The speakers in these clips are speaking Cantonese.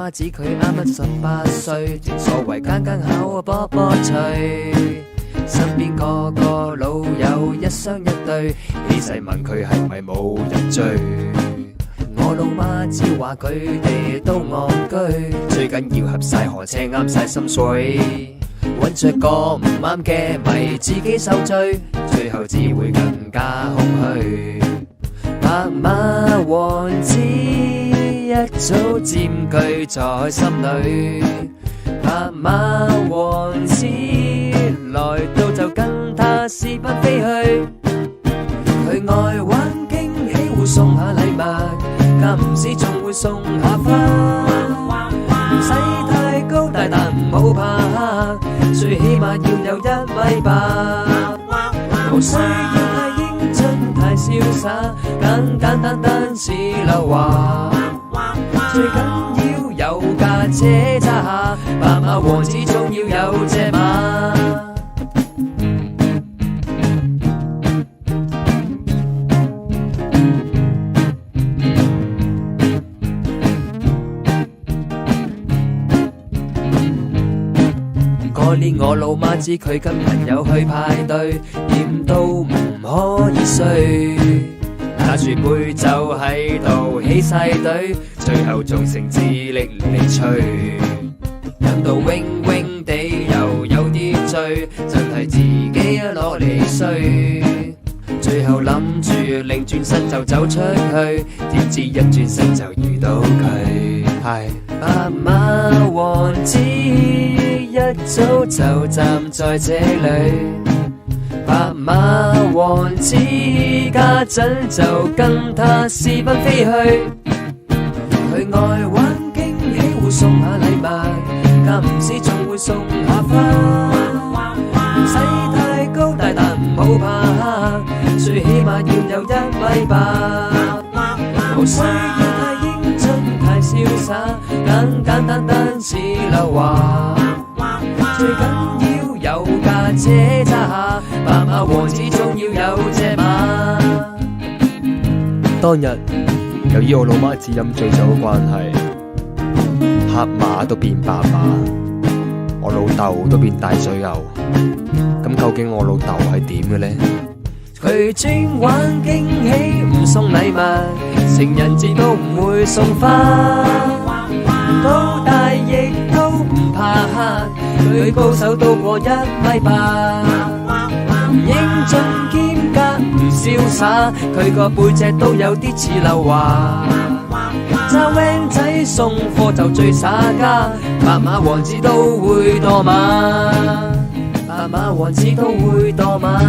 媽子佢啱啱18歲，正所謂間間口波波脆，身邊個個老友一雙一對，起勢問佢係咪冇人追。我老媽子話佢哋都戇居，最緊要合晒河車啱晒心水，揾着個唔啱嘅咪自己受罪，最後只會更加空虛。白馬王子一早佔據在心裏，白馬王子來到就跟他私奔飛去，佢愛玩驚喜會送下禮物，間唔時仲會送下花，唔使太高大但唔好怕，最起碼要有1米8，無需要太英俊太瀟灑，簡簡單單似劉華，最緊要有架車揸下，白馬王子總要有隻馬。嗰年我老媽知佢跟朋友去派對，掂到唔可以睡，拿住杯酒喺度起晒隊，最後仲成智力嚟吹，飲到 wing wing 地又有啲醉，真係自己落嚟衰，最後諗住擰轉身就走出去，點知一轉身就遇到佢，係白馬王子一早就站在這裏，白馬王子家陣就跟他私奔飛去，佢愛玩驚喜會送下禮物，間唔時仲會送下花，唔使太高大但唔好怕，最起碼要有1米8，無需要太英俊太瀟灑，簡簡單單似劉華，最緊要有架車揸下，白馬王子總要有隻馬。當日由於我老媽子飲醉酒嘅關係，黑馬都變白馬，我老豆都變大水牛。咁究竟我老豆係點嘅呢？佢專玩驚喜唔送禮物，情人節都唔會送花，高大亦都唔怕黑，佢高手都過1米8，唔英俊兼夾唔瀟灑，佢個背脊都有啲似劉華，揸 van 仔送貨就最耍家，白馬王子都會墮馬，白馬王子都會墮馬。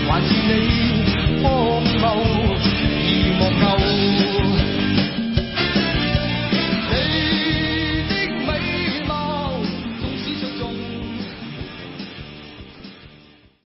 還是你